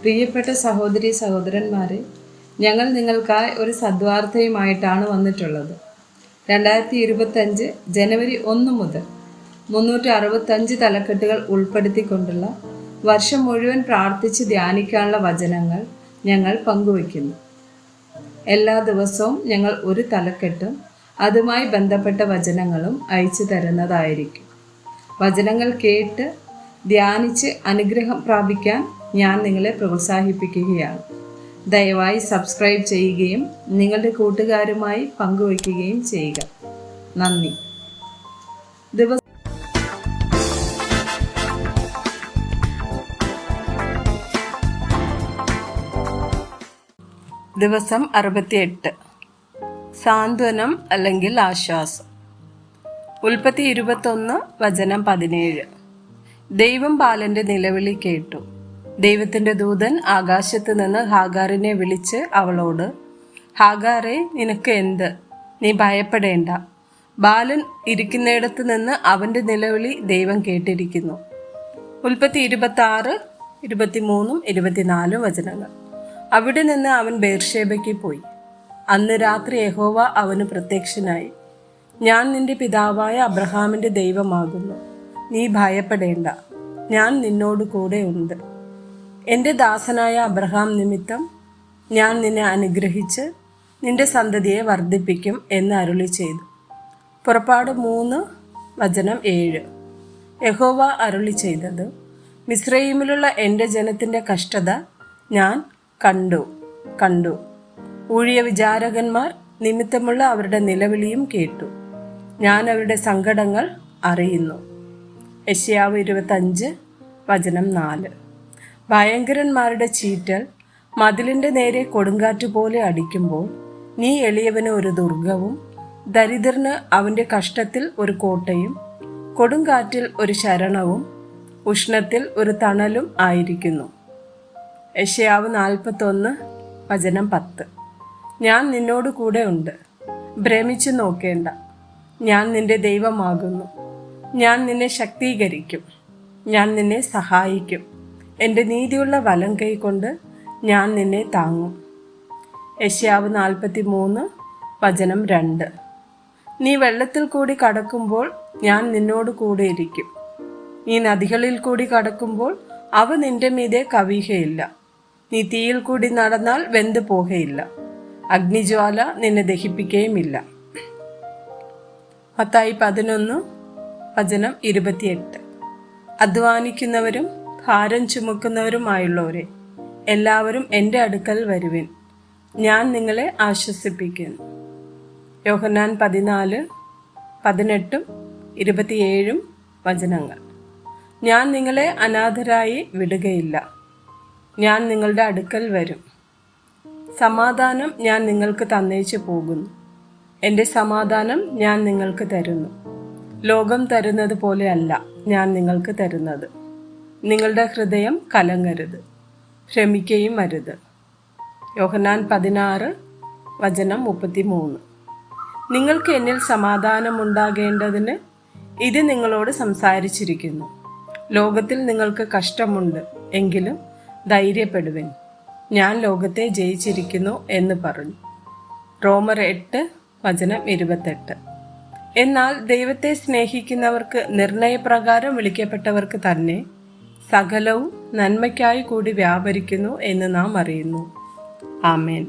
പ്രിയപ്പെട്ട സഹോദരി സഹോദരന്മാരെ, ഞങ്ങൾ നിങ്ങൾക്കായി ഒരു സദ്വാർത്തയുമായിട്ടാണ് വന്നിട്ടുള്ളത്. 2025 ജനുവരി 1 മുതൽ 365 തലക്കെട്ടുകൾ ഉൾപ്പെടുത്തിക്കൊണ്ടുള്ള വർഷം മുഴുവൻ പ്രാർത്ഥിച്ച് ധ്യാനിക്കാനുള്ള വചനങ്ങൾ ഞങ്ങൾ പങ്കുവയ്ക്കുന്നു. എല്ലാ ദിവസവും ഞങ്ങൾ ഒരു തലക്കെട്ടും അതുമായി ബന്ധപ്പെട്ട വചനങ്ങളും അയച്ചു തരുന്നതായിരിക്കും. വചനങ്ങൾ കേട്ട് ധ്യാനിച്ച് അനുഗ്രഹം പ്രാപിക്കാൻ ഞാൻ നിങ്ങളെ പ്രോത്സാഹിപ്പിക്കുകയാണ്. ദയവായി സബ്സ്ക്രൈബ് ചെയ്യുകയും നിങ്ങളുടെ കൂട്ടുകാരുമായി പങ്കുവയ്ക്കുകയും ചെയ്യുക. നന്ദി. ദിവസം 68. സാന്ത്വനം അല്ലെങ്കിൽ ആശ്വാസം. ഉൽപ്പത്തി 21 വചനം 17. ദൈവം ബാലന്റെ നിലവിളി കേട്ടു. ദൈവത്തിന്റെ ദൂതൻ ആകാശത്ത് നിന്ന് ഹാഗാറിനെ വിളിച്ച് അവളോട്, ഹാഗാറെ, നിനക്ക് എന്ത്? നീ ഭയപ്പെടേണ്ട. ബാലൻ ഇരിക്കുന്നിടത്ത് നിന്ന് അവന്റെ നിലവിളി ദൈവം കേട്ടിരിക്കുന്നു. ഉൽപ്പത്തി 26, 23, 24 വചനങ്ങൾ. അവിടെ നിന്ന് അവൻ ബേർഷേബയ്ക്ക് പോയി. അന്ന് രാത്രി യഹോവ അവന് പ്രത്യക്ഷനായി. ഞാൻ നിന്റെ പിതാവായ അബ്രഹാമിന്റെ ദൈവമാകുന്നു. നീ ഭയപ്പെടേണ്ട, ഞാൻ നിന്നോട് കൂടെ ഉണ്ട്. എൻ്റെ ദാസനായ അബ്രഹാം നിമിത്തം ഞാൻ നിന്നെ അനുഗ്രഹിച്ച് നിന്റെ സന്തതിയെ വർദ്ധിപ്പിക്കും എന്ന് അരുളി ചെയ്തു. പുറപ്പാട് 3 വചനം 7. യഹോവ അരുളി ചെയ്തത്, മിസ്രയീമിലുള്ള എൻ്റെ ജനത്തിൻ്റെ കഷ്ടത ഞാൻ കണ്ടു. ഊഴിയ വിചാരകന്മാർ നിമിത്തമുള്ള അവരുടെ നിലവിളിയും കേട്ടു. ഞാൻ അവരുടെ സങ്കടങ്ങൾ അറിയുന്നു. യെശയ്യാവ് 25 വചനം 4. ഭയങ്കരന്മാരുടെ ചീറ്റൽ മതിലിൻ്റെ നേരെ കൊടുങ്കാറ്റ് പോലെ അടിക്കുമ്പോൾ നീ എളിയവന് ഒരു ദുർഗവും ദരിദ്രന് അവൻ്റെ കഷ്ടത്തിൽ ഒരു കോട്ടയും കൊടുങ്കാറ്റിൽ ഒരു ശരണവും ഉഷ്ണത്തിൽ ഒരു തണലും ആയിരിക്കുന്നു. യെശയ്യാവ് 41 വചനം 10. ഞാൻ നിന്നോട് കൂടെ ഉണ്ട്, ഭ്രമിച്ചു നോക്കേണ്ട. ഞാൻ നിന്റെ ദൈവമാകുന്നു. ഞാൻ നിന്നെ ശക്തീകരിക്കും, ഞാൻ നിന്നെ സഹായിക്കും. എൻ്റെ നീതിയുള്ള വലം കൈ കൊണ്ട് ഞാൻ നിന്നെ താങ്ങും. യെശയ്യാവ് 43 വചനം 2. നീ വെള്ളത്തിൽ കൂടി കടക്കുമ്പോൾ ഞാൻ നിന്നോട് കൂടെ ഇരിക്കും. നീ നദികളിൽ കൂടി കടക്കുമ്പോൾ അവ നിന്റെ മീതെ കവിയുകയില്ല. നീ തീയിൽ കൂടി നടന്നാൽ വെന്തു പോകയില്ല. അഗ്നിജ്വാല നിന്നെ ദഹിപ്പിക്കുകയുമില്ല. മത്തായി 11 വചനം 28. അധ്വാനിക്കുന്നവരും ഭാരം ചുമക്കുന്നവരുമായുള്ളവരെ എല്ലാവരും എൻ്റെ അടുക്കൽ വരുവിൻ, ഞാൻ നിങ്ങളെ ആശ്വസിപ്പിക്കുന്നു. യോഹന്നാൻ 14, 18, 27 വചനങ്ങൾ. ഞാൻ നിങ്ങളെ അനാഥരായി വിടുകയില്ല, ഞാൻ നിങ്ങളുടെ അടുക്കൽ വരും. സമാധാനം ഞാൻ നിങ്ങൾക്ക് തന്നേച്ചു പോകുന്നു. എൻ്റെ സമാധാനം ഞാൻ നിങ്ങൾക്ക് തരുന്നു. ലോകം തരുന്നത് പോലെയല്ല ഞാൻ നിങ്ങൾക്ക് തരുന്നത്. നിങ്ങളുടെ ഹൃദയം കലങ്ങരുത്, ഭ്രമിക്കുകയും അരുത്. യോഹന്നാൻ 16 വചനം 33. നിങ്ങൾക്ക് എന്നിൽ സമാധാനമുണ്ടാകേണ്ടതിന് ഇത് നിങ്ങളോട് സംസാരിച്ചിരിക്കുന്നു. ലോകത്തിൽ നിങ്ങൾക്ക് കഷ്ടമുണ്ട്, എങ്കിലും ധൈര്യപ്പെടുവിൻ, ഞാൻ ലോകത്തെ ജയിച്ചിരിക്കുന്നു എന്ന് പറഞ്ഞു. റോമർ 8 വചനം 28. എന്നാൽ ദൈവത്തെ സ്നേഹിക്കുന്നവർക്ക് നിർണയപ്രകാരം വിളിക്കപ്പെട്ടവർക്ക് തന്നെ സകലവും നന്മയ്ക്കായി കൂടി വ്യാപരിക്കുന്നു എന്ന് നാം അറിയുന്നു. ആമേൻ.